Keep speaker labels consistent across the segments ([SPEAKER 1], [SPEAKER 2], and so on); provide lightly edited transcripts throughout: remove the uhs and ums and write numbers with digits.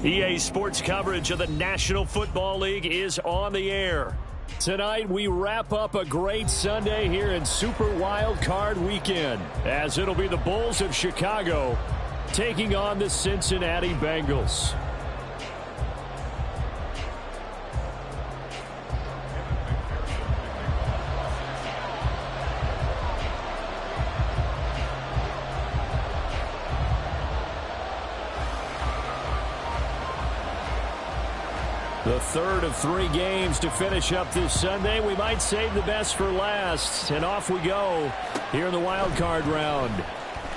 [SPEAKER 1] EA Sports coverage of the National Football League is on the air. Tonight, we wrap up a great Sunday here in Super Wildcard Weekend, as it'll be the Bulls of Chicago taking on the Cincinnati Bengals. The third of 3 games to finish up this Sunday. We might save the best for last. And off we go here in the wild card round.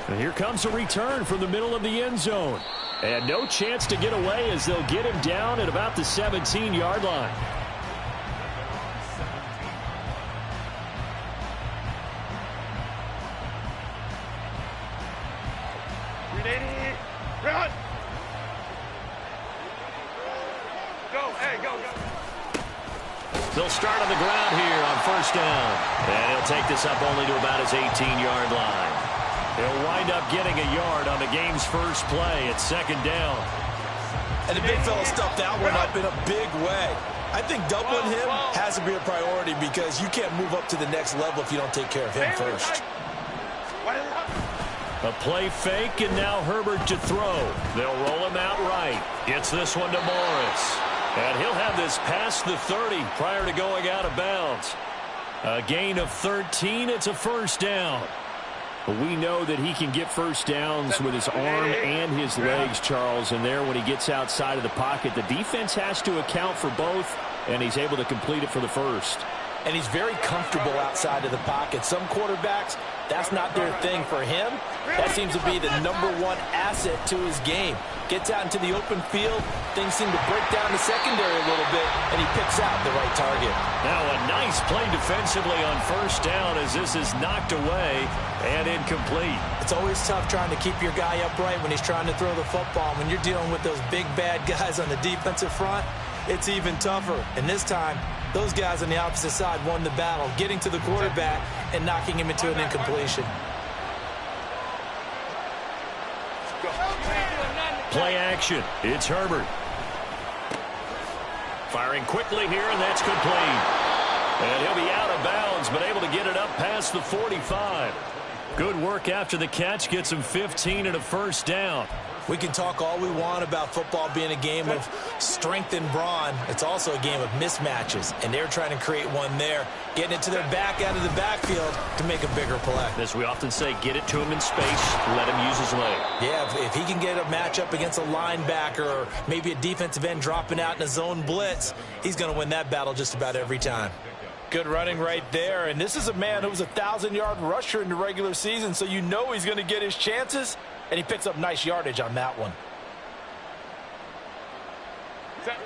[SPEAKER 1] And here comes a return from the middle of the end zone. And no chance to get away as they'll get him down at about the 17-yard line.
[SPEAKER 2] Run!
[SPEAKER 1] They'll start on the ground here on first down. And he'll take this up only to about his 18-yard line. He'll wind up getting a yard on the game's first play at second down.
[SPEAKER 3] And the big fella stuffed that one up in a big way. I think doubling him has to be a priority because you can't move up to the next level if you don't take care of him first.
[SPEAKER 1] A play fake, and now Herbert to throw. They'll roll him out right. Gets this one to Morris. And he'll have this past the 30 prior to going out of bounds. A gain of 13. It's a first down. But we know that he can get first downs with his arm and his legs, Charles. And there, when he gets outside of the pocket, the defense has to account for both, and he's able to complete it for the first.
[SPEAKER 3] And he's very comfortable outside of the pocket. Some quarterbacks, that's not their thing. For him, that seems to be the #1 asset to his game. Gets out into the open field, things seem to break down the secondary a little bit, and he picks out the right target.
[SPEAKER 1] Now a nice play defensively on first down as this is knocked away and incomplete.
[SPEAKER 3] It's always tough trying to keep your guy upright when he's trying to throw the football. When you're dealing with those big, bad guys on the defensive front, it's even tougher. And this time, those guys on the opposite side won the battle, getting to the quarterback and knocking him into an incompletion.
[SPEAKER 1] Play action. It's Herbert. Firing quickly here, and that's complete. And he'll be out of bounds, but able to get it up past the 45. Good work after the catch. Gets him 15 and a first down.
[SPEAKER 3] We can talk all we want about football being a game of strength and brawn. It's also a game of mismatches, and they're trying to create one there, getting it to their back out of the backfield to make a bigger play.
[SPEAKER 1] As we often say, get it to him in space, let him use his leg.
[SPEAKER 3] Yeah, if he can get a matchup against a linebacker or maybe a defensive end dropping out in a zone blitz, he's going to win that battle just about every time.
[SPEAKER 4] Good running right there, and this is a man who was a 1,000-yard rusher in the regular season, so you know he's going to get his chances, and he picks up nice yardage on that one.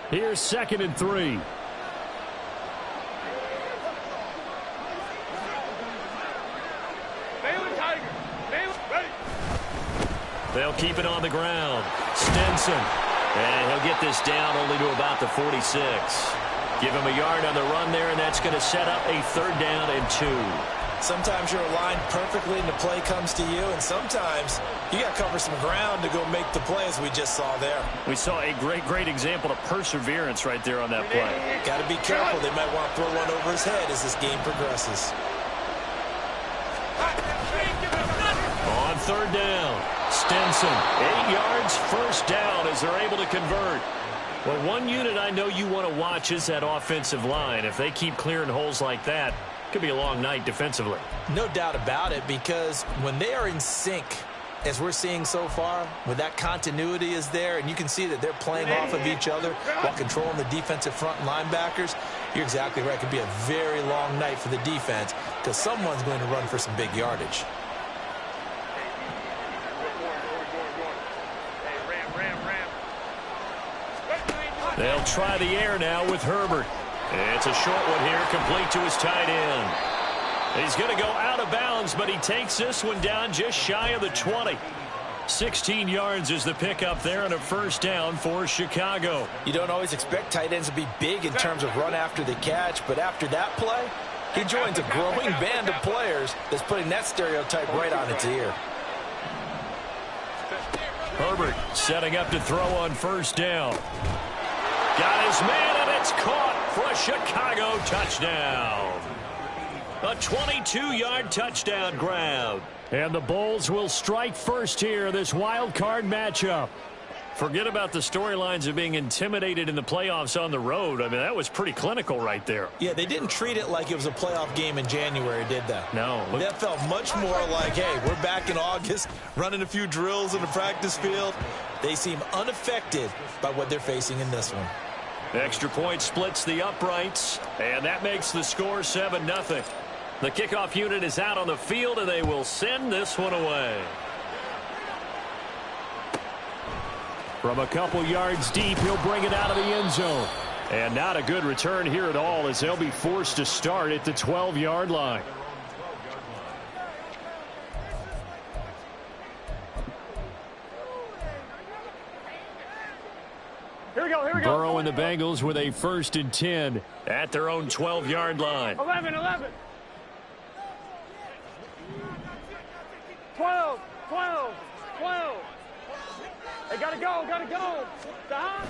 [SPEAKER 1] Here's 2nd and 3. They'll keep it on the ground. Stinson. And he'll get this down only to about the 46. Give him a yard on the run there, and that's going to set up a 3rd down and 2.
[SPEAKER 3] Sometimes you're aligned perfectly and the play comes to you, and sometimes you got to cover some ground to go make the play, as we just saw there.
[SPEAKER 1] We saw a great example of perseverance right there on that play.
[SPEAKER 3] Got to be careful. They might want to throw one over his head as this game progresses.
[SPEAKER 1] On 3rd down, Stinson, 8 yards, first down as they're able to convert. Well, one unit I know you want to watch is that offensive line. If they keep clearing holes like that, it could be a long night defensively.
[SPEAKER 3] No doubt about it, because when they are in sync, as we're seeing so far, when that continuity is there, and you can see that they're playing off of each other while controlling the defensive front linebackers, you're exactly right. It could be a very long night for the defense because someone's going to run for some big yardage.
[SPEAKER 1] They'll try the air now with Herbert. It's a short one here, complete to his tight end. He's going to go out of bounds, but he takes this one down just shy of the 20. 16 yards is the pickup there and a first down for Chicago.
[SPEAKER 4] You don't always expect tight ends to be big in terms of run after the catch, but after that play, he joins a growing band of players that's putting that stereotype right on its ear.
[SPEAKER 1] Herbert setting up to throw on first down. Got his man, and it's caught for a Chicago touchdown. A 22-yard touchdown grab. And the Bulls will strike first here, this wild card matchup. Forget about the storylines of being intimidated in the playoffs on the road. I mean, that was pretty clinical right there.
[SPEAKER 3] Yeah, they didn't treat it like it was a playoff game in January, did they?
[SPEAKER 1] No.
[SPEAKER 3] That felt much more like, hey, we're back in August, running a few drills in the practice field. They seem unaffected by what they're facing in this one.
[SPEAKER 1] Extra point splits the uprights, and that makes the score 7-0. The kickoff unit is out on the field, and they will send this one away. From a couple yards deep, he'll bring it out of the end zone. And not a good return here at all, as they'll be forced to start at the 12-yard line.
[SPEAKER 2] Here we go.
[SPEAKER 1] Burrow and the Bengals with a 1st and 10 at their own 12-yard line.
[SPEAKER 2] 11. 12. They gotta go. Stop.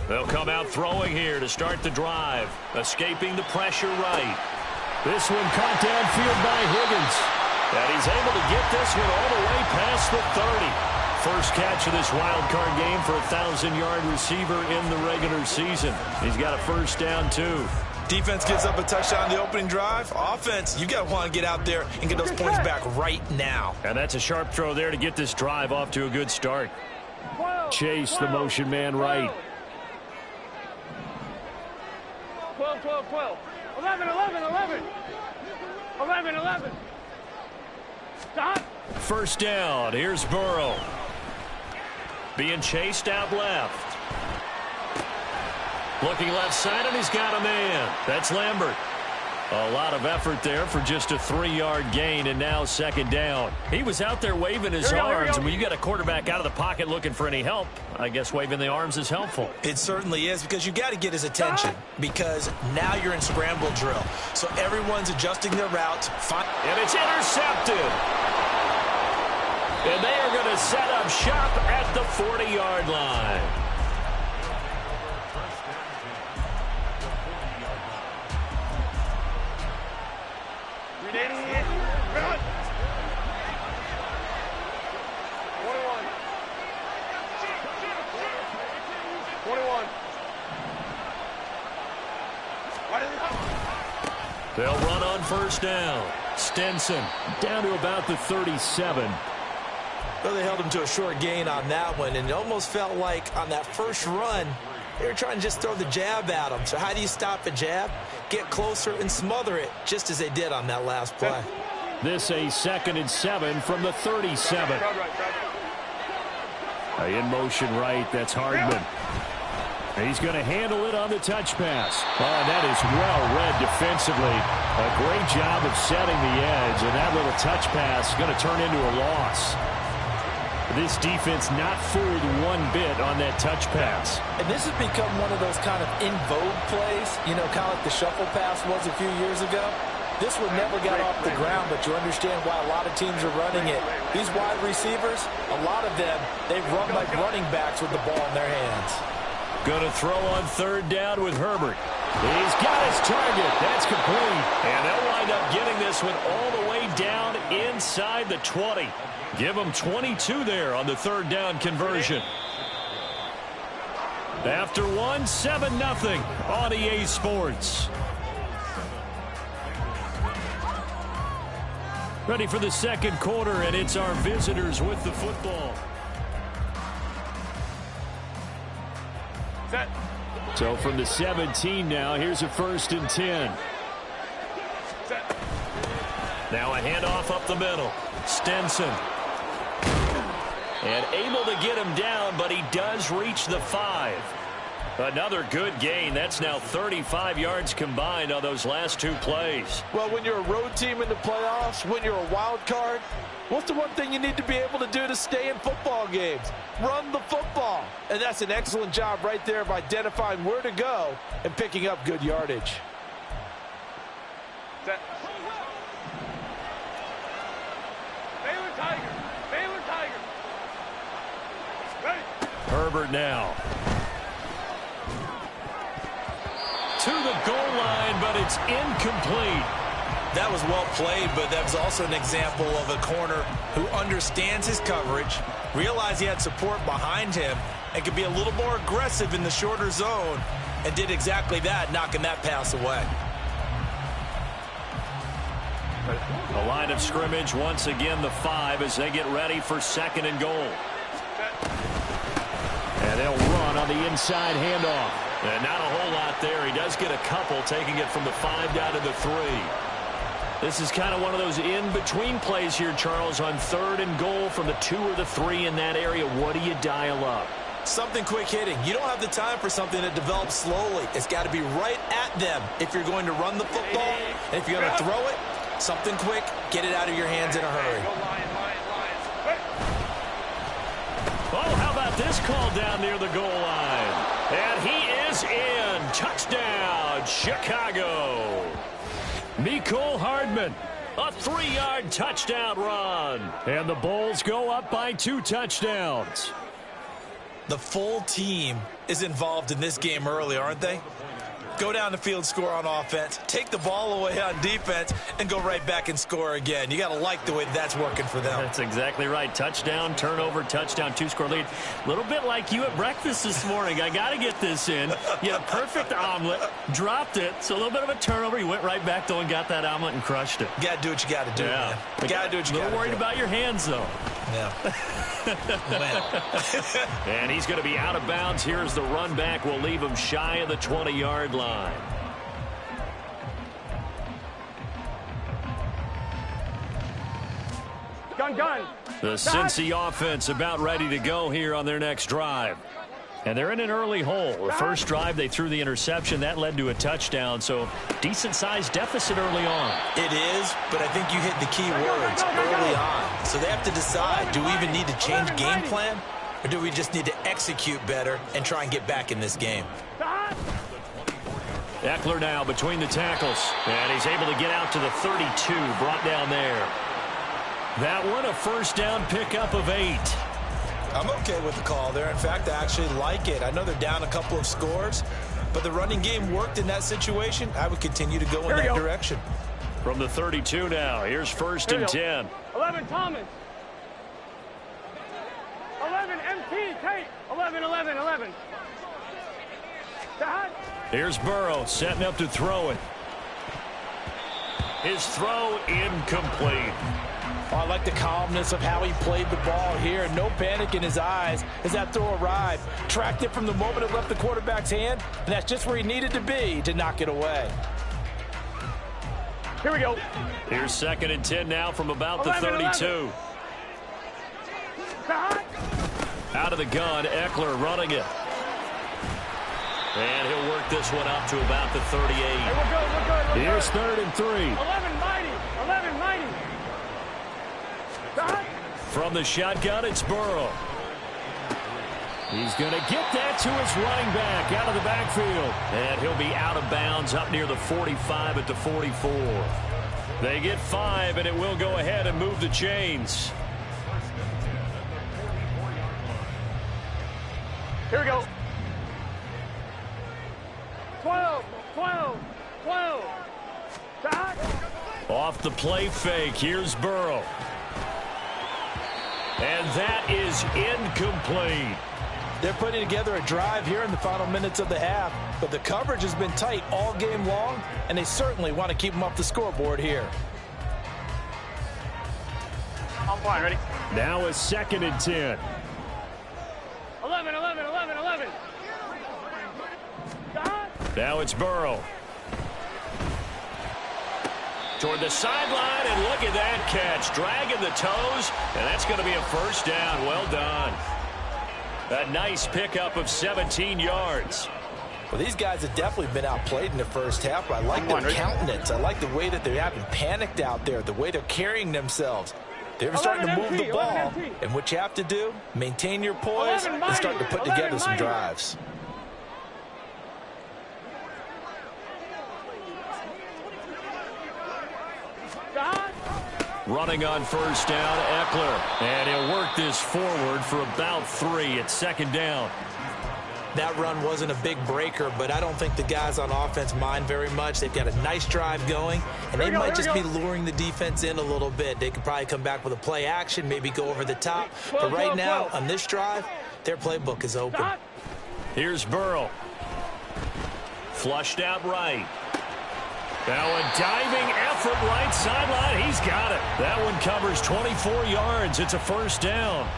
[SPEAKER 1] They'll come out throwing here to start the drive. Escaping the pressure right. This one caught downfield by Higgins. And he's able to get this one all the way past the 30. First catch of this wild card game for a 1,000-yard receiver in the regular season. He's got a first down, too.
[SPEAKER 3] Defense gives up a touchdown the opening drive. Offense, you got to want to get out there and get those points back right now.
[SPEAKER 1] And that's a sharp throw there to get this drive off to a good start. Chase, the motion man, right.
[SPEAKER 2] 12. 11. Stop.
[SPEAKER 1] First down. Here's Burrow. Being chased out left. Looking left side, and he's got a man. That's Lambert. A lot of effort there for just a 3-yard gain, and now second down. He was out there waving his arms, and when you got a quarterback out of the pocket looking for any help, I guess waving the arms is helpful.
[SPEAKER 3] It certainly is, because you got to get his attention, because now you're in scramble drill. So everyone's adjusting their routes.
[SPEAKER 1] And it's intercepted. And they are going to set up shop at the 40-yard line. They'll run on first down. Stenson down to about the 37.
[SPEAKER 3] Well, they held him to a short gain on that one, and it almost felt like on that first run, they were trying to just throw the jab at him. So how do you stop a jab? Get closer and smother it, just as they did on that last play.
[SPEAKER 1] This a 2nd and 7 from the 37. In motion right, that's Hardman. He's going to handle it on the touch pass. Oh, and that is well read defensively. A great job of setting the edge, and that little touch pass is going to turn into a loss. This defense not fooled one bit on that touch pass.
[SPEAKER 4] And this has become one of those kind of in vogue plays, you know, kind of like the shuffle pass was a few years ago. This one never got off the ground, but you understand why a lot of teams are running it. These wide receivers, a lot of them, they run like running backs with the ball in their hands.
[SPEAKER 1] Going to throw on third down with Herbert. He's got his target. That's complete. And they'll wind up getting this one all the way down inside the 20. Give them 22 there on the third down conversion. After one, 7-0 on EA Sports. Ready for the second quarter, and it's our visitors with the football.
[SPEAKER 2] Set.
[SPEAKER 1] So from the 17 now, here's a 1st and 10.
[SPEAKER 2] Set.
[SPEAKER 1] Now a handoff up the middle. Stenson. And able to get him down, but he does reach the 5. Another good gain. That's now 35 yards combined on those last two plays.
[SPEAKER 4] Well, when you're a road team in the playoffs, when you're a wild card, what's the one thing you need to be able to do to stay in football games? Run the football. And that's an excellent job right there of identifying where to go and picking up good yardage.
[SPEAKER 2] Set. Baylor Tiger. Baylor Tiger.
[SPEAKER 1] Herbert now. To the goal line, but it's incomplete.
[SPEAKER 3] That was well played, but that was also an example of a corner who understands his coverage, realized he had support behind him, and could be a little more aggressive in the shorter zone, and did exactly that, knocking that pass away.
[SPEAKER 1] The line of scrimmage, once again, the 5 as they get ready for 2nd and goal. And they'll run on the inside handoff. And not a whole lot there. He does get a couple, taking it from the 5 down to the 3. This is kind of one of those in-between plays here, Charles, on 3rd and goal from the 2 or the 3 in that area. What do you dial up?
[SPEAKER 3] Something quick hitting. You don't have the time for something that develops slowly. It's got to be right at them if you're going to run the football. And if you're going to throw it, something quick, get it out of your hands in a hurry.
[SPEAKER 1] Oh, how about this call down near the goal line? And he is in. Touchdown, Chicago. Mecole Hardman, a 3-yard touchdown run. And the Bulls go up by 2 touchdowns.
[SPEAKER 3] The full team is involved in this game early, aren't they? Go down the field, score on offense, take the ball away on defense, and go right back and score again. You got to like the way that's working for them.
[SPEAKER 1] That's exactly right. Touchdown, turnover, touchdown, 2-score lead. A little bit like you at breakfast this morning. I got to get this in. You had a perfect omelet, dropped it, so a little bit of a turnover. You went right back, though, and got that omelet and crushed it.
[SPEAKER 3] You got to do what you got to do, man. You got to do what you got to do.
[SPEAKER 1] A little worried about your hands, though.
[SPEAKER 3] Yeah.
[SPEAKER 1] And he's going to be out of bounds. Here's the run back. We'll leave him shy of the 20-yard line.
[SPEAKER 2] Gun.
[SPEAKER 1] The Cincy offense about ready to go here on their next drive. And they're in an early hole. The first drive, they threw the interception. That led to a touchdown, so decent-sized deficit early on.
[SPEAKER 3] It is, but I think you hit the key words early on. So they have to decide, do we even need to change game plan, or do we just need to execute better and try and get back in this game?
[SPEAKER 1] Eckler now between the tackles, and he's able to get out to the 32, brought down there. That one, a first down pickup of 8.
[SPEAKER 3] I'm okay with the call there. In fact, I actually like it. I know they're down a couple of scores, but the running game worked in that situation. I would continue to go in that direction.
[SPEAKER 1] From the 32 now, here's 1st and 10.
[SPEAKER 2] 11, Thomas. 11, MT, Tate. 11. Dad.
[SPEAKER 1] Here's Burrow setting up to throw it. His throw incomplete.
[SPEAKER 4] Oh, I like the calmness of how he played the ball here. No panic in his eyes as that throw arrived. Tracked it from the moment it left the quarterback's hand, and that's just where he needed to be to knock it away.
[SPEAKER 2] Here we go.
[SPEAKER 1] Here's 2nd and 10 now from about the 32. Out of the gun, Eckler running it. And he'll work this one up to about the 38.
[SPEAKER 2] Hey, we're good.
[SPEAKER 1] Here's 3rd and 3.
[SPEAKER 2] 11 mighty.
[SPEAKER 1] From the shotgun, it's Burrow. He's going to get that to his running back out of the backfield. And he'll be out of bounds up near the 45 at the 44. They get 5, and it will go ahead and move the chains.
[SPEAKER 2] Here we go. 12.
[SPEAKER 1] Off the play fake, here's Burrow. And that is incomplete.
[SPEAKER 4] They're putting together a drive here in the final minutes of the half, but the coverage has been tight all game long, and they certainly want to keep them off the scoreboard here.
[SPEAKER 2] I'm fine, ready?
[SPEAKER 1] Now a 2nd and 10.
[SPEAKER 2] 11.
[SPEAKER 1] Now it's Burrow. Toward the sideline, and look at that catch. Dragging the toes, and that's going to be a first down. Well done. A nice pickup of 17 yards.
[SPEAKER 4] Well, these guys have definitely been outplayed in the first half, but I like their countenance. I like the way that they haven't panicked out there, the way they're carrying themselves. They're starting to move the ball, and what you have to do, maintain your poise and start to put together some drives.
[SPEAKER 1] Running on first down, Eckler. And he'll work this forward for about 3 at second down.
[SPEAKER 3] That run wasn't a big breaker, but I don't think the guys on offense mind very much. They've got a nice drive going, and they might just be luring the defense in a little bit. They could probably come back with a play action, maybe go over the top. But right now, on this drive, their playbook is open.
[SPEAKER 1] Here's Burrow. Flushed out right. Now a diving effort right sideline. He's got it. That one covers 24 yards. It's a first down.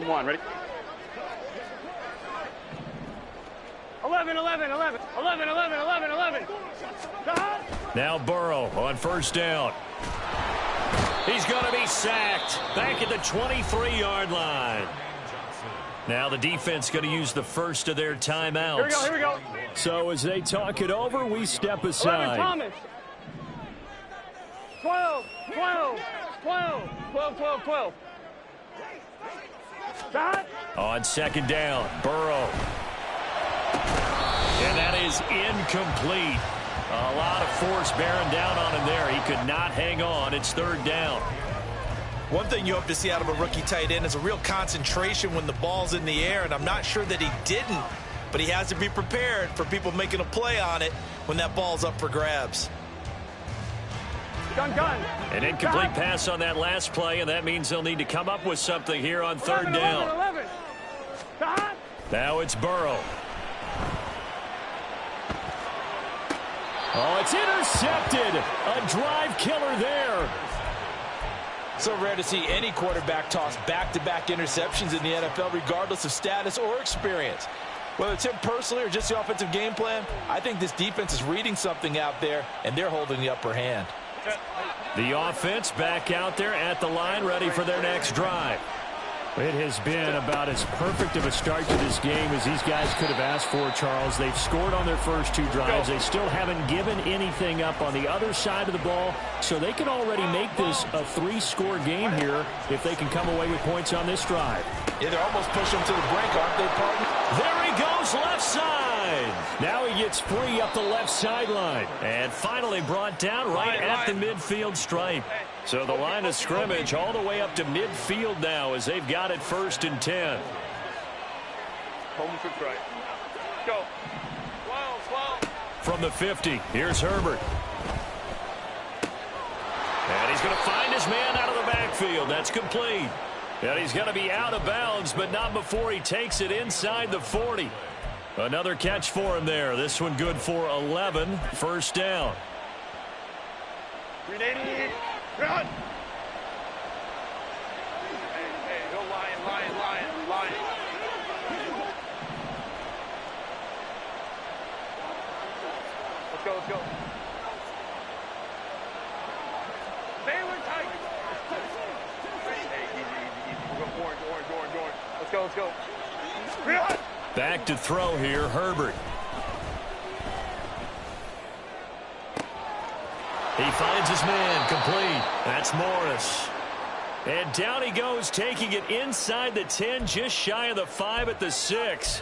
[SPEAKER 2] One, ready? 11.
[SPEAKER 1] Now Burrow on first down. He's going to be sacked back at the 23-yard line. Now the defense going to use the first of their timeouts.
[SPEAKER 2] Here we go.
[SPEAKER 1] So as they talk it over, we step aside.
[SPEAKER 2] 11, Thomas. 12.
[SPEAKER 1] On second down, Burrow. And that is incomplete. A lot of force bearing down on him there. He could not hang on. It's third down.
[SPEAKER 3] One thing you hope to see out of a rookie tight end is a real concentration when the ball's in the air, and I'm not sure that he didn't, but he has to be prepared for people making a play on it when that ball's up for grabs.
[SPEAKER 2] Gun.
[SPEAKER 1] An incomplete pass on that last play, and that means they'll need to come up with something here on third down.
[SPEAKER 2] 11.
[SPEAKER 1] Now it's Burrow. Oh, it's intercepted. A drive killer there.
[SPEAKER 4] So rare to see any quarterback toss back-to-back interceptions in the NFL, regardless of status or experience. Whether it's him personally or just the offensive game plan, I think this defense is reading something out there, and they're holding the upper hand.
[SPEAKER 1] The offense back out there at the line, ready for their next drive.
[SPEAKER 5] It has been about as perfect of a start to this game as these guys could have asked for, Charles. They've scored on their first 2 drives. They still haven't given anything up on the other side of the ball, so they can already make this a 3-score game here if they can come away with points on this drive.
[SPEAKER 4] Yeah, they're almost pushing them to the brink, aren't they, partner?
[SPEAKER 1] There he goes, left side. Now he gets free up the left sideline. And finally brought down right at the midfield stripe. So the line of scrimmage all the way up to midfield now as they've got it 1st and 10.
[SPEAKER 2] Home quick right. Go. 12.
[SPEAKER 1] From the 50, here's Herbert. And he's going to find his man out of the backfield. That's complete. And he's going to be out of bounds, but not before he takes it inside the 40. Another catch for him there. This one good for 11. First down.
[SPEAKER 2] 380. Run. Hey, go Lion. Let's go. Baylor tight. Hey, easy. We'll go orange. Let's go. Run.
[SPEAKER 1] Back to throw here, Herbert. He finds his man, complete. That's Morris. And down he goes, taking it inside the 10, just shy of the 5 at the 6.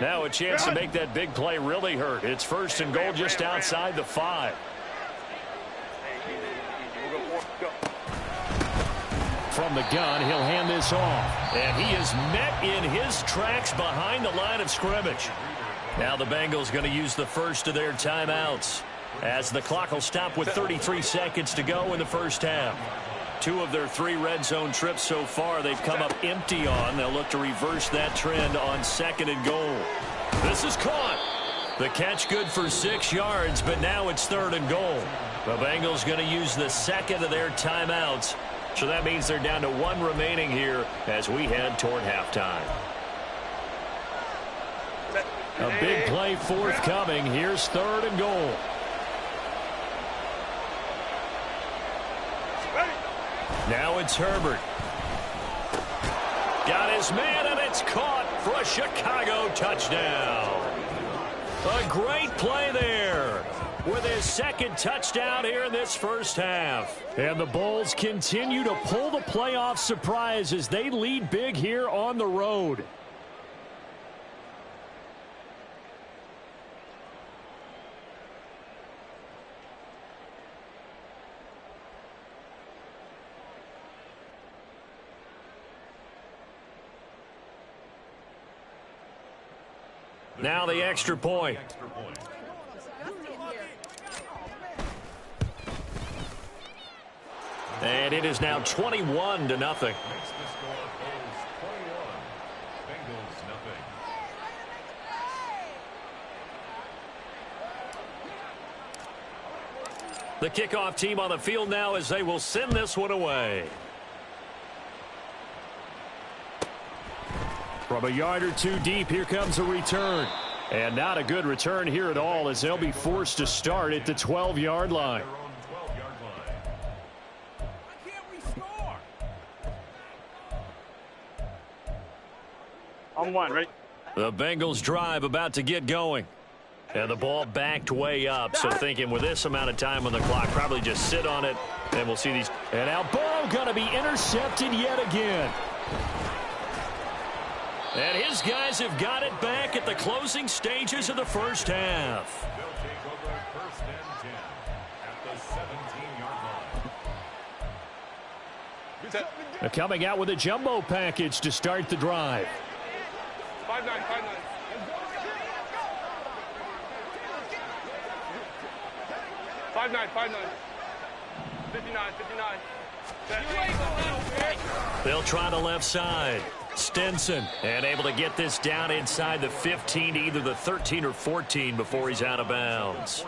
[SPEAKER 1] Now a chance to make that big play really hurt. It's 1st and goal just outside the 5. From the gun, he'll hand this off. And he is met in his tracks behind the line of scrimmage. Now the Bengals going to use the first of their timeouts, as the clock will stop with 33 seconds to go in the first half. 2 of their 3 red zone trips so far they've come up empty on. They'll look to reverse that trend on 2nd and goal. This is caught. The catch good for 6 yards, but now it's 3rd and goal. The Bengals going to use the 2nd of their timeouts. So that means they're down to 1 remaining here as we head toward halftime. A big play play forthcoming. Here's 3rd and goal. Now it's Herbert. Got his man, and it's caught for a Chicago touchdown. A great play there with his 2nd touchdown here in this first half.
[SPEAKER 5] And the Bulls continue to pull the playoff surprise as they lead big here on the road.
[SPEAKER 1] Now the extra point. And it is now 21-0.
[SPEAKER 6] Bengals,
[SPEAKER 1] The kickoff team on the field now as they will send this one away.
[SPEAKER 5] From a yard or 2 deep, here comes a return. And not a good return here at all as they'll be forced to start at the 12-yard line.
[SPEAKER 2] On 1, right?
[SPEAKER 1] The Bengals drive about to get going. And the ball backed way up. So thinking with this amount of time on the clock, probably just sit on it. And we'll see these.
[SPEAKER 5] And now ball going to be intercepted yet again.
[SPEAKER 1] And his guys have got it back at the closing stages of the first half.
[SPEAKER 6] they'll take over 1st and 10 at the 17-yard line.
[SPEAKER 5] They're coming out with a jumbo package to start the drive.
[SPEAKER 2] 5-9, 5-9. 5-9, 5-9. 59, 59.
[SPEAKER 1] They'll try the left side. Stinson, and able to get this down inside the 15 to either the 13 or 14 before he's out of bounds.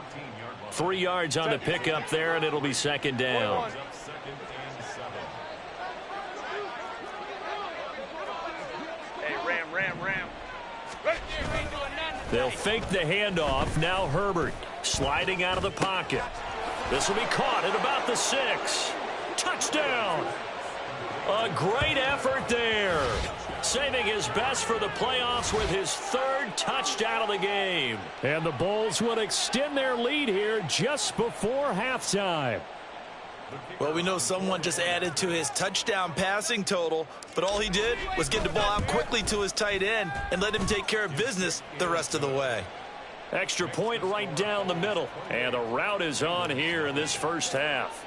[SPEAKER 1] 3 yards on the pickup there, and it'll be 2nd down.
[SPEAKER 2] Hey, ram.
[SPEAKER 1] They'll fake the handoff. Now Herbert sliding out of the pocket. This will be caught at about the 6. Touchdown! A great effort there. Saving his best for the playoffs with his 3rd touchdown of the game.
[SPEAKER 5] And the Bulls will extend their lead here just before halftime.
[SPEAKER 3] Well, we know someone just added to his touchdown passing total, but all he did was get the ball out quickly to his tight end and let him take care of business the rest of the way.
[SPEAKER 1] Extra point right down the middle. And the route is on here in this first half.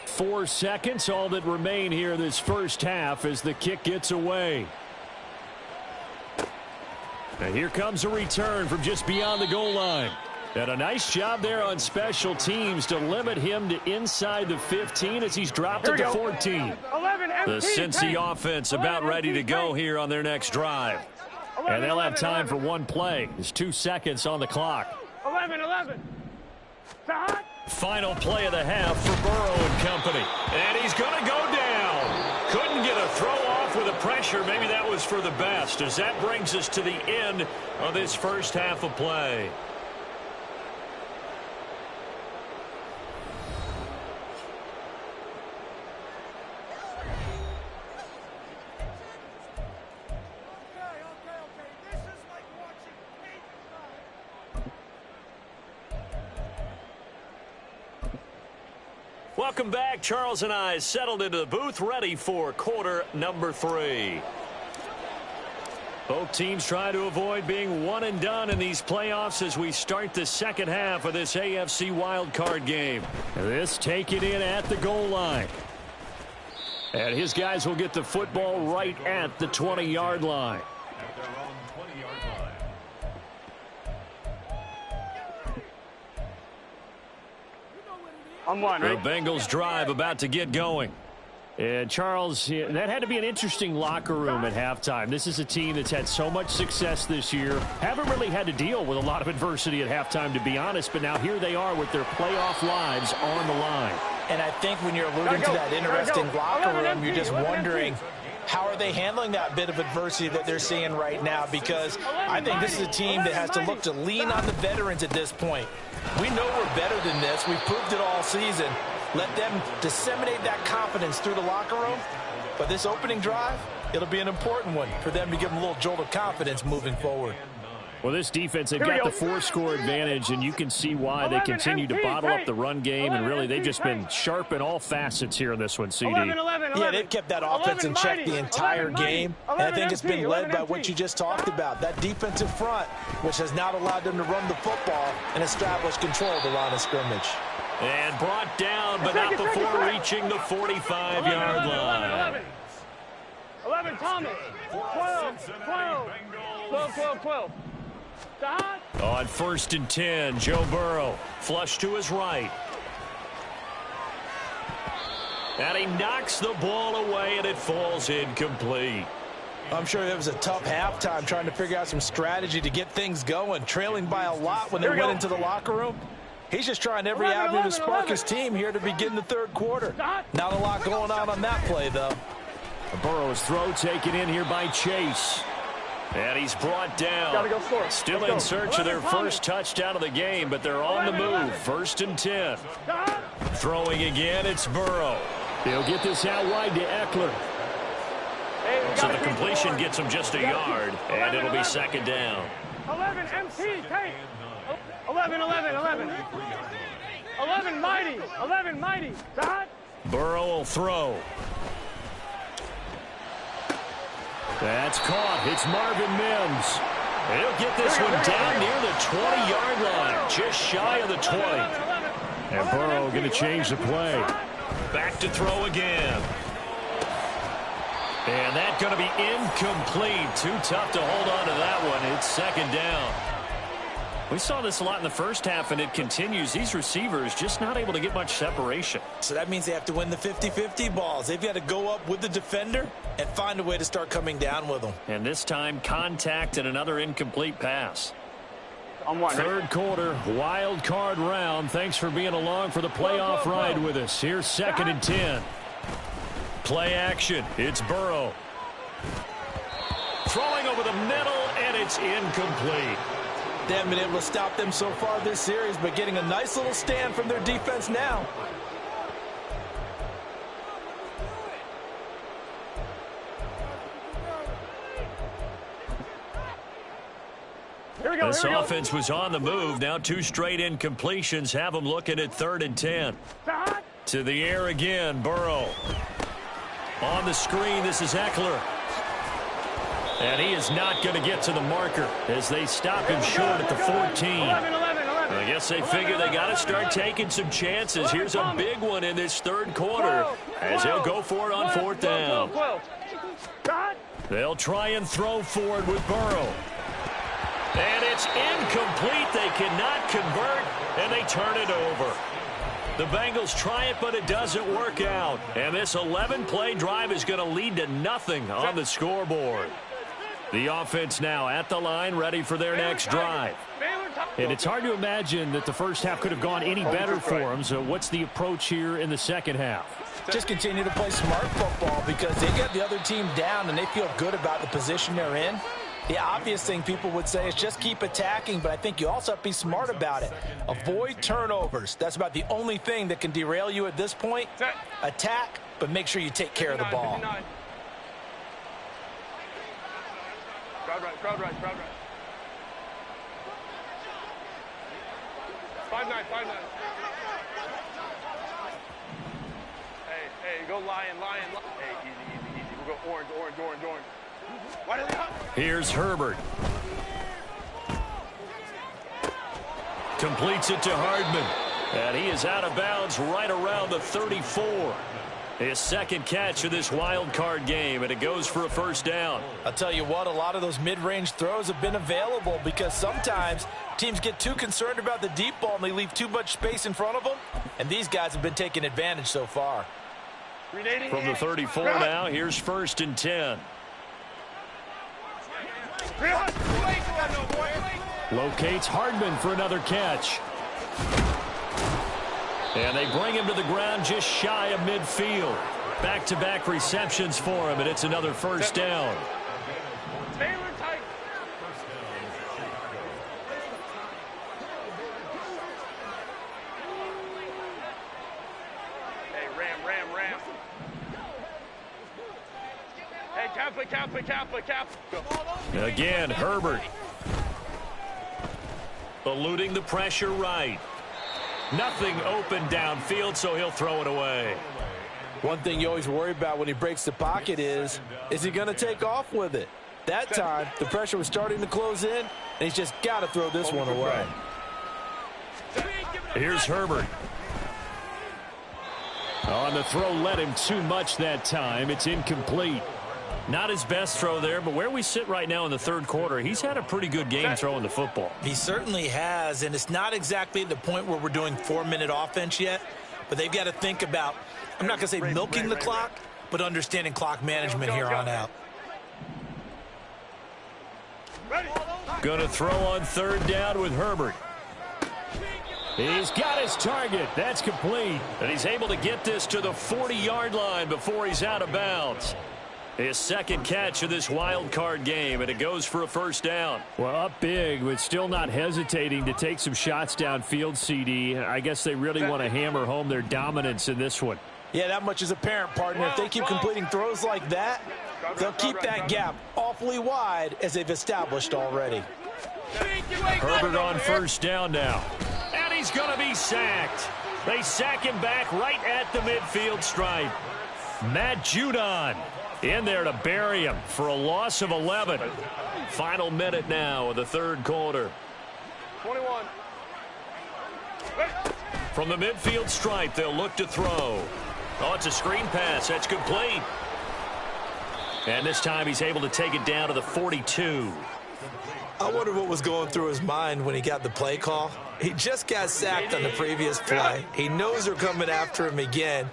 [SPEAKER 5] 4 seconds, all that remain here this first half as the kick gets away. And here comes a return from just beyond the goal line. And a nice job there on special teams to limit him to inside the 15 as he's dropped it to 14.
[SPEAKER 2] 11,
[SPEAKER 1] The Cincy offense about ready to go here on their next drive. And they'll have time for 1 play. There's 2 seconds on the clock.
[SPEAKER 2] 11.
[SPEAKER 1] Final play of the half for Burrow and company. And he's going to go down. Couldn't get a throw off with the pressure. Maybe that was for the best, as that brings us to the end of this first half of play. Welcome back. Charles and I settled into the booth, ready for quarter number 3. Both teams try to avoid being one and done in these playoffs as we start the second half of this AFC wildcard game.
[SPEAKER 5] This taken in at the goal line. And his guys will get the football right at the 20-yard line.
[SPEAKER 6] At their own 20-yard line.
[SPEAKER 2] On 1,
[SPEAKER 1] The
[SPEAKER 2] right?
[SPEAKER 1] Bengals drive about to get going.
[SPEAKER 5] And Charles, that had to be an interesting locker room at halftime. This is a team that's had so much success this year. Haven't really had to deal with a lot of adversity at halftime, to be honest. But now here they are with their playoff lives on the line.
[SPEAKER 4] And I think when you're alluding to that interesting locker room, you're just wondering How are they handling that bit of adversity that they're seeing right now? Because I think this is a team that has to look to lean on the veterans at this point. We know we're better than this. We've proved it all season. Let them disseminate that confidence through the locker room. But this opening drive, it'll be an important one for them to give them a little jolt of confidence moving forward.
[SPEAKER 5] Well, this defense, they've got the 4-score advantage, and you can see why they continue to bottle up the run game, and really they've just been sharp in all facets here in this one, CD.
[SPEAKER 4] Yeah, they've kept that offense in check the entire game, and I think it's been led by what you just talked about, that defensive front, which has not allowed them to run the football and establish control of the line of scrimmage.
[SPEAKER 1] And brought down, but not before reaching the 45-yard line.
[SPEAKER 2] 11, Thomas. 12, 12. 12, 12.
[SPEAKER 1] On 1st and 10, Joe Burrow flush to his right. And he knocks the ball away, and it falls incomplete.
[SPEAKER 4] I'm sure it was a tough halftime trying to figure out some strategy to get things going, trailing by a lot when they went into the locker room. He's just trying every avenue to spark his team here to begin the third quarter. Not a lot going on that play, though.
[SPEAKER 5] Burrow's throw taken in here by Chase.
[SPEAKER 1] And he's brought down. Still in search of their first touchdown of the game, but they're on the move. 1st and 10. Throwing again, it's Burrow.
[SPEAKER 5] He'll get this out wide to Eckler.
[SPEAKER 1] So the completion gets him just a yard, and it'll be 2nd down.
[SPEAKER 2] 11, MT, take. 11, 11, 11. 11, mighty. 11, mighty. Dot.
[SPEAKER 1] Burrow will throw. That's caught. It's Marvin Mims. He'll get this one down near the 20-yard line, just shy of the 20.
[SPEAKER 5] And Burrow going to change the play.
[SPEAKER 1] Back to throw again. And that's going to be incomplete. Too tough to hold on to that one. It's 2nd down. We saw this a lot in the first half, and it continues. These receivers just not able to get much separation.
[SPEAKER 4] So that means they have to win the 50-50 balls. They've got to go up with the defender and find a way to start coming down with them.
[SPEAKER 1] And this time, contact and another incomplete pass.
[SPEAKER 5] Third quarter, wild card round. Thanks for being along for the playoff ride with us. Here's 2nd and 10. Play action. It's Burrow. Throwing over the middle, and it's incomplete.
[SPEAKER 4] They haven't been able to stop them so far this series, but getting a nice little stand from their defense now.
[SPEAKER 1] This offense was on the move. Now 2 straight incompletions have them looking at 3rd and 10. To the air again, Burrow. On the screen, this is Eckler. And he is not going to get to the marker as they stop him short at the 14. I guess they figure they got to start taking some chances. Here's a big one in this third quarter as they'll go for it on 4th down. They'll try and throw forward with Burrow. And it's incomplete. They cannot convert, and they turn it over. The Bengals try it, but it doesn't work out. And this 11-play drive is going to lead to nothing on the scoreboard. The offense now at the line, ready for their next drive.
[SPEAKER 5] And it's hard to imagine that the first half could have gone any better for them. So what's the approach here in the second half?
[SPEAKER 4] Just continue to play smart football because they get the other team down and they feel good about the position they're in. The obvious thing people would say is just keep attacking, but I think you also have to be smart about it. Avoid turnovers. That's about the only thing that can derail you at this point. Attack, but make sure you take care of the ball.
[SPEAKER 2] Crowd right. 5-9. Hey, go lion. Hey, easy. We'll go orange.
[SPEAKER 1] Here's Herbert. Completes it to Hardman. And he is out of bounds right around the 34. His 2nd catch of this wild card game, and it goes for a 1st down.
[SPEAKER 4] I'll tell you what, a lot of those mid-range throws have been available because sometimes teams get too concerned about the deep ball and they leave too much space in front of them, and these guys have been taking advantage so far.
[SPEAKER 1] From the 34 now, here's 1st and 10.
[SPEAKER 5] Locates Hardman for another catch.
[SPEAKER 1] And they bring him to the ground just shy of midfield. Back-to-back receptions for him, and it's another first down.
[SPEAKER 2] Taylor tight. Hey, ram. Hey, cap.
[SPEAKER 1] Again, Herbert. Eluding the pressure right. Nothing open downfield, so he'll throw it away.
[SPEAKER 4] One thing you always worry about when he breaks the pocket is he going to take off with it? That time, the pressure was starting to close in, and he's just got to throw this one away.
[SPEAKER 1] Here's Herbert.
[SPEAKER 5] On the throw, led him too much that time. It's incomplete.
[SPEAKER 1] Not his best throw there, but where we sit right now in the third quarter, he's had a pretty good game throwing the football.
[SPEAKER 3] He certainly has, and it's not exactly the point where we're doing 4-minute offense yet, but they've got to think about, I'm not going to say milking the clock, but understanding clock management here on out.
[SPEAKER 1] Going to throw on third down with Herbert.
[SPEAKER 5] He's got his target. That's complete.
[SPEAKER 1] And he's able to get this to the 40-yard line before he's out of bounds. His second catch of this wild card game, and it goes for a first down.
[SPEAKER 5] Well, up big, but still not hesitating to take some shots downfield, CD. I guess they really want to hammer home their dominance in this one.
[SPEAKER 4] Yeah, that much is apparent, partner. If they keep completing throws like that, they'll keep that gap awfully wide as they've established already.
[SPEAKER 1] Herbert on first down now. And he's going to be sacked. They sack him back right at the midfield stripe. Matt Judon in there to bury him for a loss of 11. Final minute now of the third quarter.
[SPEAKER 2] 21.
[SPEAKER 1] From the midfield stripe, they'll look to throw. Oh, it's a screen pass. That's complete. And this time he's able to take it down to the 42.
[SPEAKER 3] I wonder what was going through his mind when he got the play call. He just got sacked on the previous play. He knows they're coming after him again.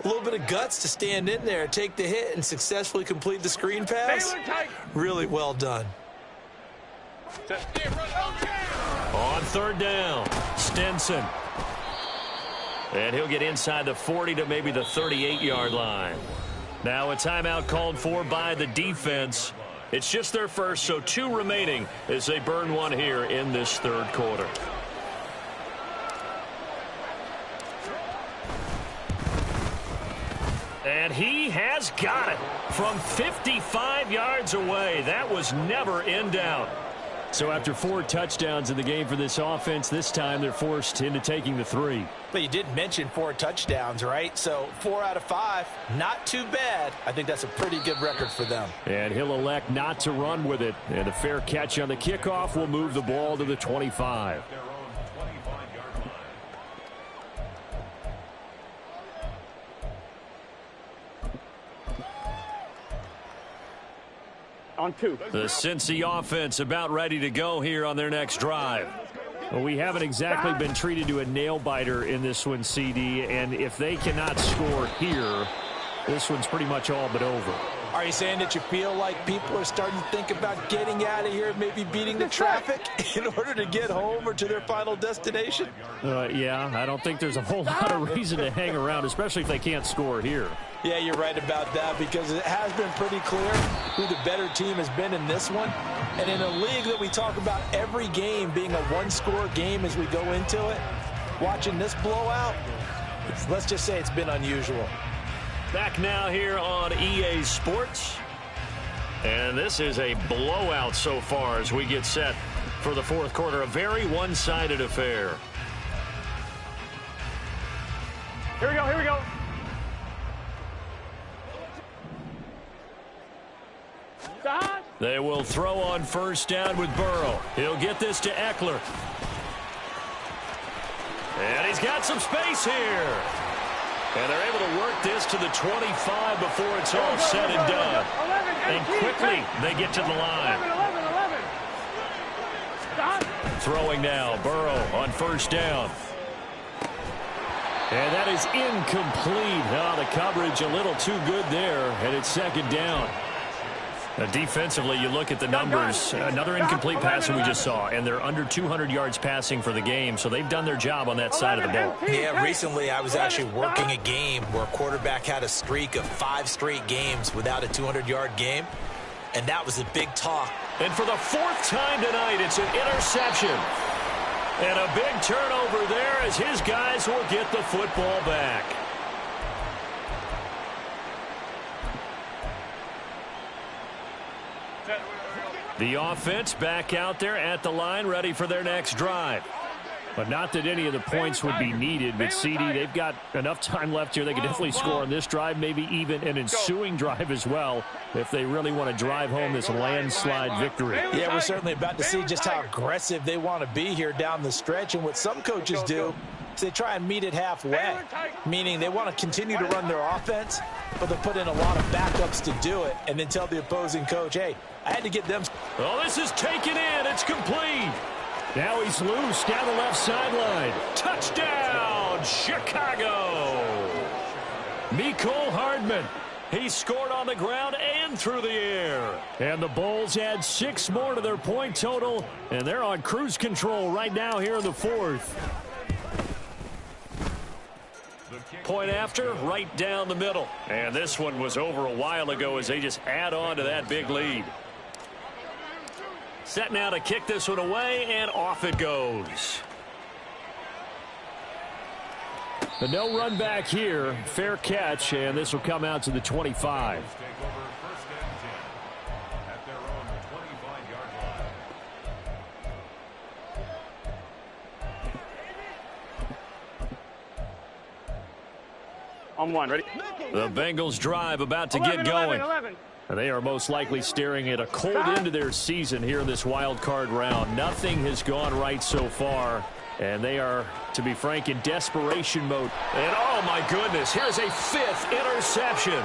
[SPEAKER 3] A little bit of guts to stand in there, take the hit, and successfully complete the screen pass. Really well done.
[SPEAKER 1] On third down, Stinson. And he'll get inside the 40 to maybe the 38-yard line. Now a timeout called for by the defense. It's just their first, so 2 remaining as they burn one here in this third quarter. And he has got it from 55 yards away. That was never in doubt.
[SPEAKER 5] So after 4 touchdowns in the game for this offense, this time they're forced into taking the 3.
[SPEAKER 4] But you did mention 4 touchdowns, right? So 4 out of 5, not too bad. I think that's a pretty good record for them.
[SPEAKER 5] And he'll elect not to run with it. And a fair catch on the kickoff will move the ball to the 25.
[SPEAKER 2] On 2.
[SPEAKER 1] The Cincy offense about ready to go here on their next drive.
[SPEAKER 5] Well, we haven't exactly been treated to a nail-biter in this one, CD. And if they cannot score here, this one's pretty much all but over.
[SPEAKER 4] Are you saying that you feel like people are starting to think about getting out of here, maybe beating the traffic in order to get home or to their final destination?
[SPEAKER 5] Yeah, I don't think there's a whole lot of reason to hang around, especially if they can't score here.
[SPEAKER 4] Yeah, you're right about that, because it has been pretty clear who the better team has been in this one. And in a league that we talk about every game being a one-score game as we go into it, watching this blowout, let's just say it's been unusual.
[SPEAKER 1] Back now here on EA Sports. And this is a blowout so far as we get set for the fourth quarter. A very one-sided affair.
[SPEAKER 2] Here we go.
[SPEAKER 1] They will throw on first down with Burrow. He'll get this to Eckler. And he's got some space here. And they're able to work this to the 25 before it's all said and done. And quickly they get to the line.
[SPEAKER 2] 11.
[SPEAKER 1] Throwing now, Burrow on first down. And that is incomplete. Oh, the coverage a little too good there, and it's second down.
[SPEAKER 5] Defensively, you look at the numbers. Another incomplete pass that we just saw, and they're under 200 yards passing for the game, so they've done their job on that side of the ball.
[SPEAKER 3] Yeah, recently I was actually working a game where a quarterback had a streak of 5 straight games without a 200-yard game, and that was a big talk.
[SPEAKER 1] And for the 4th time tonight, it's an interception. And a big turnover there as his guys will get the football back. The offense back out there at the line, ready for their next drive. But not that any of the points would be needed. But, CD, they've got enough time left here. They can definitely score on this drive, maybe even an ensuing drive as well, if they really want to drive home this landslide victory.
[SPEAKER 3] Yeah, we're certainly about to see just how aggressive they want to be here down the stretch. And what some coaches do is they try and meet it halfway, meaning they want to continue to run their offense, but they put in a lot of backups to do it, and then tell the opposing coach, hey, I had to get them.
[SPEAKER 1] Oh, this is taken in. It's complete.
[SPEAKER 5] Now he's loose down the left sideline.
[SPEAKER 1] Touchdown, Chicago. Mecole Hardman. He scored on the ground and through the air.
[SPEAKER 5] And the Bulls add 6 more to their point total, and they're on cruise control right now here in the 4th.
[SPEAKER 1] Point after, right down the middle. And this one was over a while ago as they just add on to that big lead. Set now to kick this one away, and off it goes.
[SPEAKER 5] The no run back here. Fair catch, and this will come out to the 25.
[SPEAKER 2] On one, ready?
[SPEAKER 1] The Bengals drive about to get going.
[SPEAKER 2] 11.
[SPEAKER 5] They are most likely staring at a cold end to their season here in this wild card round. Nothing has gone right so far, and they are, to be frank, in desperation mode.
[SPEAKER 1] And oh my goodness, here's a 5th interception.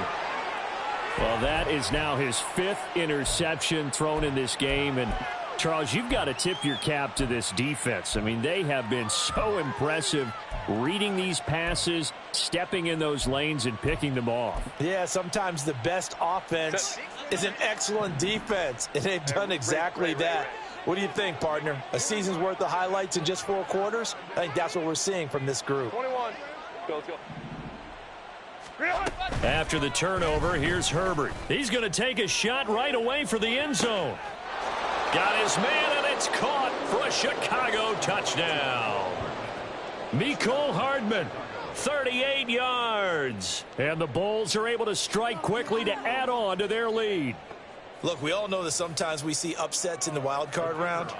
[SPEAKER 5] Well, that is now his 5th interception thrown in this game. And Charles, you've got to tip your cap to this defense. I mean, they have been so impressive reading these passes, stepping in those lanes, and picking them off.
[SPEAKER 3] Yeah, sometimes the best offense is an excellent defense, and they've done exactly that. What do you think, partner? A season's worth of highlights in just 4 quarters? I think that's what we're seeing from this group.
[SPEAKER 2] 21. Let's go.
[SPEAKER 1] After the turnover, here's Herbert. He's going to take a shot right away for the end zone. Got his man, and it's caught for a Chicago touchdown. Mecole Hardman, 38 yards.
[SPEAKER 5] And the Bulls are able to strike quickly to add on to their lead.
[SPEAKER 3] Look, we all know that sometimes we see upsets in the wild card round,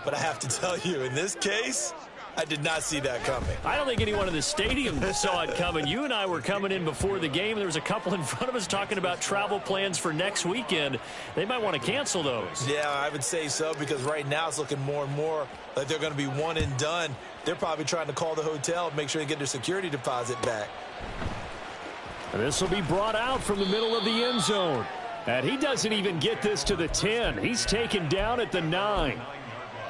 [SPEAKER 3] but I have to tell you, in this case, I did not see that coming.
[SPEAKER 5] I don't think anyone in the stadium saw it coming. You and I were coming in before the game. There was a couple in front of us talking about travel plans for next weekend. They might want to cancel those.
[SPEAKER 3] Yeah, I would say so, because right now it's looking more and more like they're going to be one and done. They're probably trying to call the hotel and make sure they get their security deposit back.
[SPEAKER 5] This will be brought out from the middle of the end zone. And he doesn't even get this to the 10. He's taken down at the 9.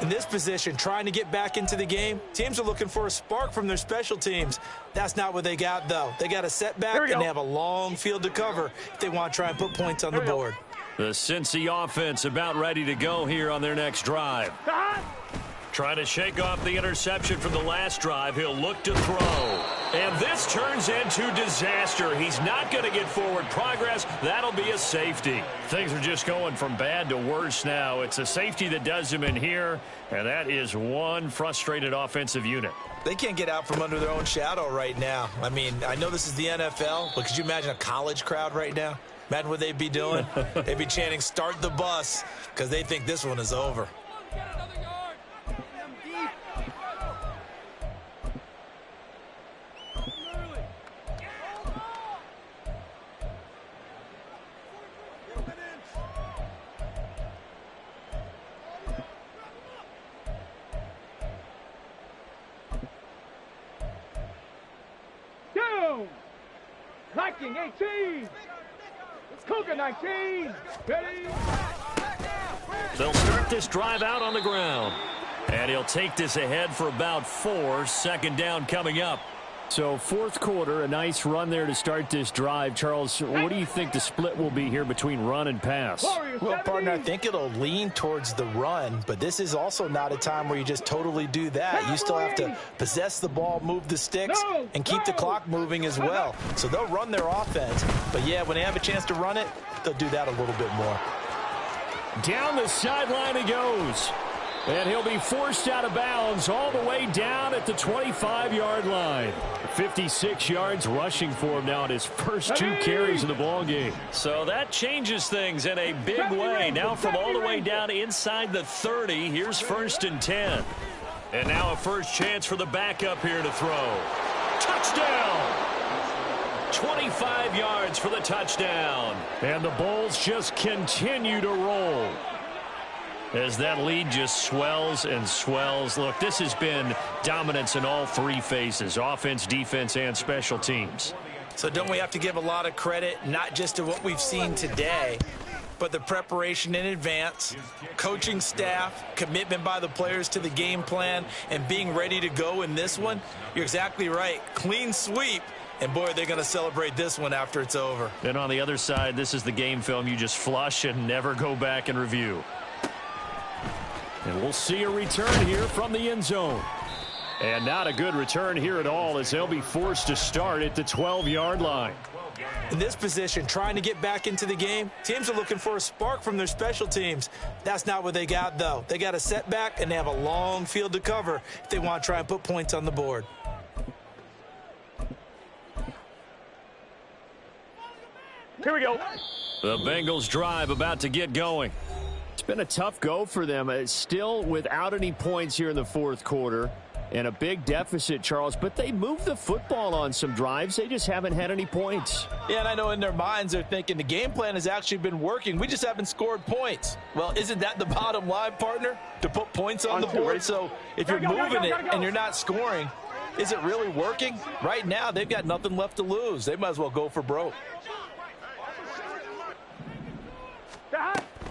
[SPEAKER 3] In this position, trying to get back into the game, teams are looking for a spark from their special teams. That's not what they got, though. They got a setback, and they have a long field to cover if they want to try and put points on the board.
[SPEAKER 1] The Cincy offense about ready to go here on their next drive. Trying to shake off the interception from the last drive. He'll look to throw. And this turns into disaster. He's not going to get forward progress. That'll be a safety. Things are just going from bad to worse now. It's a safety that does him in here, and that is one frustrated offensive unit.
[SPEAKER 3] They can't get out from under their own shadow right now. I mean, I know this is the NFL, but could you imagine a college crowd right now? Imagine what they'd be doing. They'd be chanting, "Start the bus," because they think this one is over.
[SPEAKER 2] Viking 18. Cougar 19. Ready?
[SPEAKER 1] They'll start this drive out on the ground. And he'll take this ahead for about 4. Second down coming up.
[SPEAKER 5] So fourth quarter, a nice run there to start this drive. Charles, what do you think the split will be here between run and pass?
[SPEAKER 4] Well, partner, I think it'll lean towards the run, but this is also not a time where you just totally do that. You still have to possess the ball, move the sticks, and keep the clock moving as well. So they'll run their offense, but yeah, when they have a chance to run it, they'll do that a little bit more.
[SPEAKER 5] Down the sideline he goes. And he'll be forced out of bounds all the way down at the 25-yard line. 56 yards rushing for him now at his first 2 carries of the ball game.
[SPEAKER 1] So that changes things in a big way. Now from all the way down inside the 30, here's 1st and 10. And now a first chance for the backup here to throw. Touchdown! 25 yards for the touchdown.
[SPEAKER 5] And the Bulls just continue to roll as that lead just swells and swells. Look, this has been dominance in all 3 phases, offense, defense, and special teams.
[SPEAKER 4] So don't we have to give a lot of credit, not just to what we've seen today, but the preparation in advance, coaching staff, commitment by the players to the game plan, and being ready to go in this one? You're exactly right. Clean sweep. And, boy, they're going to celebrate this one after it's over.
[SPEAKER 1] And on the other side, this is the game film you just flush and never go back and review.
[SPEAKER 5] And we'll see a return here from the end zone. And not a good return here at all as they'll be forced to start at the 12-yard line.
[SPEAKER 4] In this position, trying to get back into the game, teams are looking for a spark from their special teams. That's not what they got, though. They got a setback, and they have a long field to cover if they want to try and put points on the board.
[SPEAKER 2] Here we go.
[SPEAKER 1] The Bengals drive about to get going.
[SPEAKER 5] It's been a tough go for them. It's still without any points here in the fourth quarter and a big deficit, Charles, but they moved the football on some drives. They just haven't had any points.
[SPEAKER 4] Yeah, and I know in their minds they're thinking the game plan has actually been working. We just haven't scored points. Well, isn't that the bottom line, partner? To put points on the board? So if you're moving it and you're not scoring, is it really working? Right now, they've got nothing left to lose. They might as well go for broke.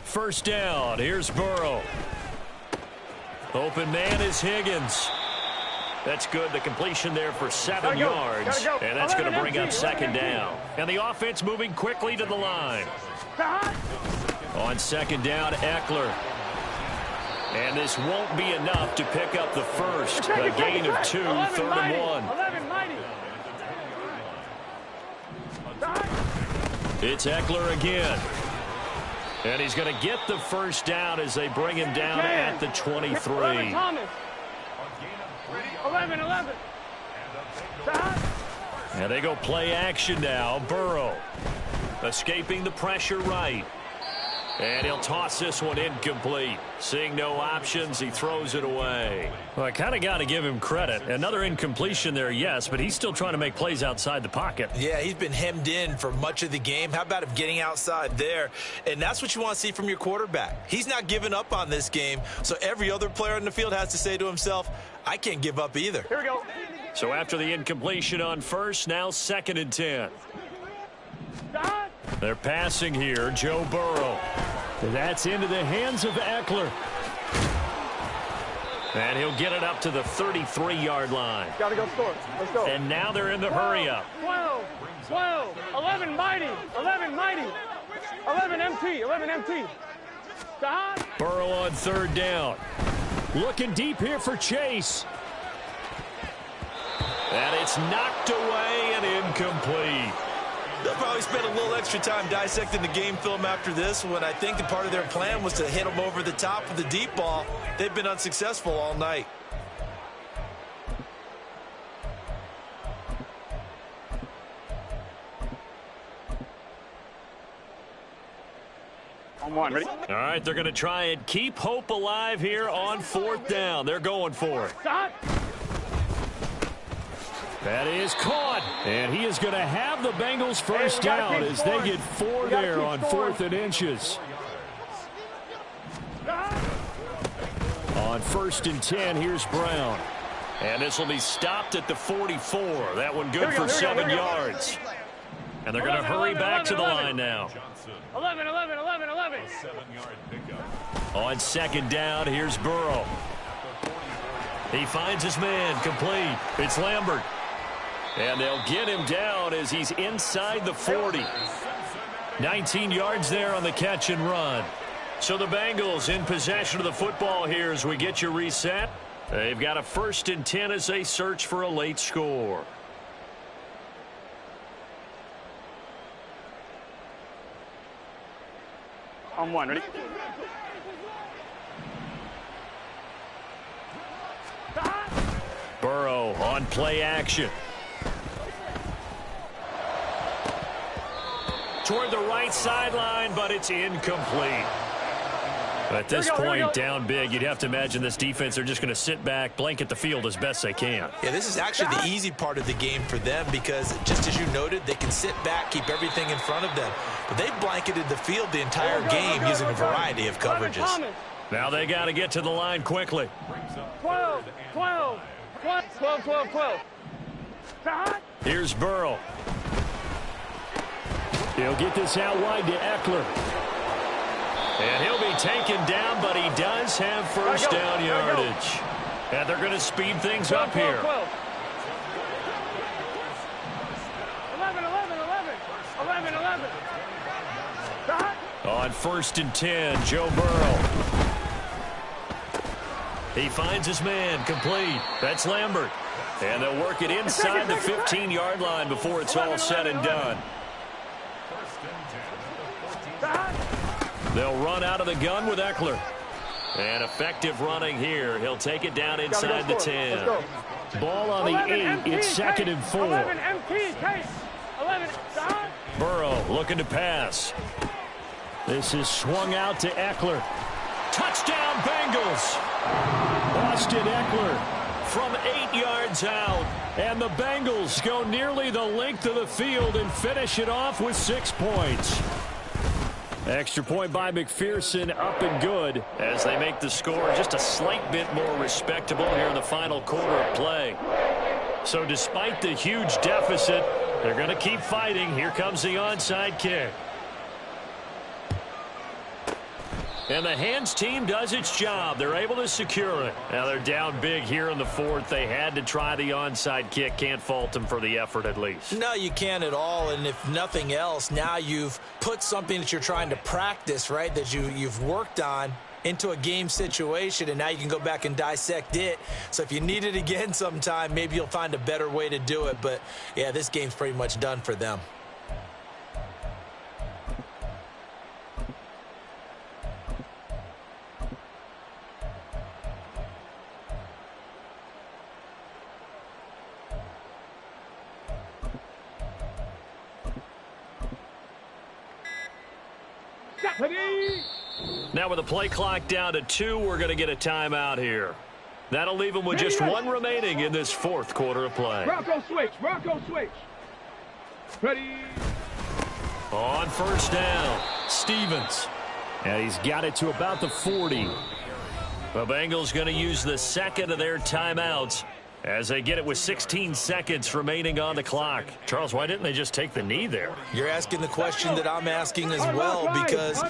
[SPEAKER 1] First down. Here's Burrow. Open man is Higgins. That's good. The completion there for 7 yards. And that's going to bring up second down. And the offense moving quickly to the line. On second down, Eckler. And this won't be enough to pick up the first. A gain of 2, 3rd and 1. It's Eckler again. And he's going to get the first down as they bring him down at the 23.
[SPEAKER 2] 11.
[SPEAKER 1] And they go play action now. Burrow escaping the pressure right. And he'll toss this one incomplete. Seeing no options, he throws it away. Well, I kind of got to give him credit. Another incompletion there, yes, but he's still trying to make plays outside the pocket.
[SPEAKER 4] Yeah, he's been hemmed in for much of the game. How about him getting outside there? And that's what you want to see from your quarterback. He's not giving up on this game, so every other player in the field has to say to himself, I can't give up either.
[SPEAKER 2] Here we go.
[SPEAKER 1] So after the incompletion on first, now 2nd and 10. They're passing here, Joe Burrow.
[SPEAKER 5] That's into the hands of Eckler.
[SPEAKER 1] And he'll get it up to the 33-yard line.
[SPEAKER 2] Got to go score. Let's go.
[SPEAKER 1] And now they're in the hurry up.
[SPEAKER 2] 12, 11 mighty, 11 mighty, 11 MT, 11 MT.
[SPEAKER 1] Burrow on 3rd down.
[SPEAKER 5] Looking deep here for Chase.
[SPEAKER 1] And it's knocked away and incomplete.
[SPEAKER 4] They'll probably spend a little extra time dissecting the game film after this when I think the part of their plan was to hit them over the top with the deep ball. They've been unsuccessful all night.
[SPEAKER 2] On one, ready?
[SPEAKER 1] All right, they're going to try and keep hope alive here on 4th down. They're going for it.
[SPEAKER 2] Stop.
[SPEAKER 5] That is caught. And he is going to have the Bengals first down as they get 4 there on 4th and inches. On 1st and 10, here's Brown.
[SPEAKER 1] And this will be stopped at the 44. That one good for 7 yards. And they're going to hurry back to the line now.
[SPEAKER 2] 11.
[SPEAKER 1] On 2nd down, here's Burrow. He finds his man, complete. It's Lambert. And they'll get him down as he's inside the 40. 19 yards there on the catch and run. So the Bengals in possession of the football here as we get you reset. They've got a 1st and 10 as they search for a late score.
[SPEAKER 2] On one, ready?
[SPEAKER 1] Burrow on play action. Toward the right sideline, but it's incomplete. At this point, down big, you'd have to imagine this defense, they're just going to sit back, blanket the field as best they can.
[SPEAKER 3] Yeah, this is actually the easy part of the game for them because, just as you noted, they can sit back, keep everything in front of them. But they've blanketed the field the entire game using a variety of coverages.
[SPEAKER 1] Now they got to get to the line quickly.
[SPEAKER 2] 12, 12, 12, 12, 12, 12.
[SPEAKER 1] Here's Burrow.
[SPEAKER 5] He'll get this out wide to Eckler.
[SPEAKER 1] And he'll be taken down, but he does have first down yardage. And they're going to speed things up here.
[SPEAKER 2] 11, 11, 11. 11, 11.
[SPEAKER 1] On 1st and 10, Joe Burrow. He finds his man, complete. That's Lambert. And they'll work it inside the 15-yard line before it's all said and done. They'll run out of the gun with Eckler. And effective running here. He'll take it down inside the 10.
[SPEAKER 5] Ball on the 8. It's 2nd and 4.
[SPEAKER 2] 11 MT, Case. 11.
[SPEAKER 1] Burrow looking to pass.
[SPEAKER 5] This is swung out to Eckler.
[SPEAKER 1] Touchdown, Bengals.
[SPEAKER 5] Austin Eckler
[SPEAKER 1] from 8 yards out.
[SPEAKER 5] And the Bengals go nearly the length of the field and finish it off with 6 points. Extra point by McPherson, up and good.
[SPEAKER 1] As they make the score just a slight bit more respectable here in the final quarter of play. So despite the huge deficit, they're going to keep fighting. Here comes the onside kick. And the hands team does its job. They're able to secure it. Now they're down big here in the 4th. They had to try the onside kick. Can't fault them for the effort at least.
[SPEAKER 3] No, you can't at all. And if nothing else, now you've put something that you're trying to practice, right, that you've worked on into a game situation, and now you can go back and dissect it. So if you need it again sometime, maybe you'll find a better way to do it. But, yeah, this game's pretty much done for them.
[SPEAKER 1] Now with the play clock down to 2, we're going to get a timeout here. That'll leave them with just 1 remaining in this 4th quarter of play.
[SPEAKER 2] Bronco switch. Bronco switch. Ready.
[SPEAKER 1] On 1st down, Stevens.
[SPEAKER 5] And he's got it to about the 40.
[SPEAKER 1] The Bengals going to use the 2nd of their timeouts as they get it with 16 seconds remaining on the clock. Charles, why didn't they just take the knee there?
[SPEAKER 3] You're asking the question that I'm asking as well, because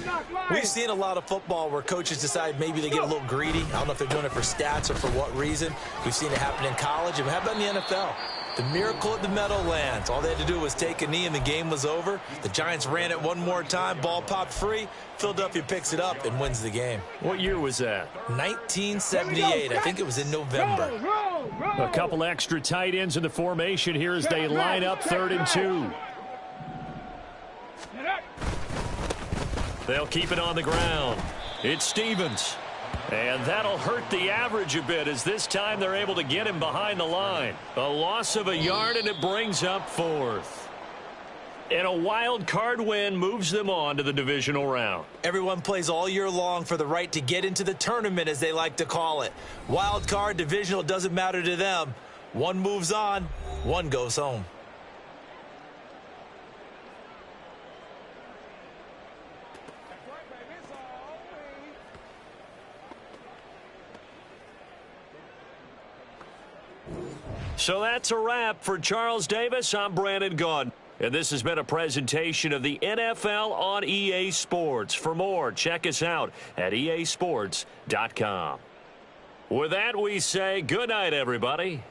[SPEAKER 3] we've seen a lot of football where coaches decide maybe they get a little greedy. I don't know if they're doing it for stats or for what reason. We've seen it happen in college, and how about in the NFL? The miracle at the Meadowlands. All they had to do was take a knee and the game was over. The Giants ran it one more time. Ball popped free. Philadelphia picks it up and wins the game.
[SPEAKER 1] What year was that?
[SPEAKER 3] 1978. I think it was in November.
[SPEAKER 5] A couple extra tight ends in the formation here as they line up 3rd and 2.
[SPEAKER 1] They'll keep it on the ground. It's Stevens. And that'll hurt the average a bit as this time they're able to get him behind the line. A loss of a yard, and it brings up 4th. And a wild card win moves them on to the divisional round.
[SPEAKER 3] Everyone plays all year long for the right to get into the tournament, as they like to call it. Wild card, divisional, doesn't matter to them. One moves on, one goes home.
[SPEAKER 1] So that's a wrap for Charles Davis. I'm Brandon Gaudin. And this has been a presentation of the NFL on EA Sports. For more, check us out at easports.com. With that, we say good night, everybody.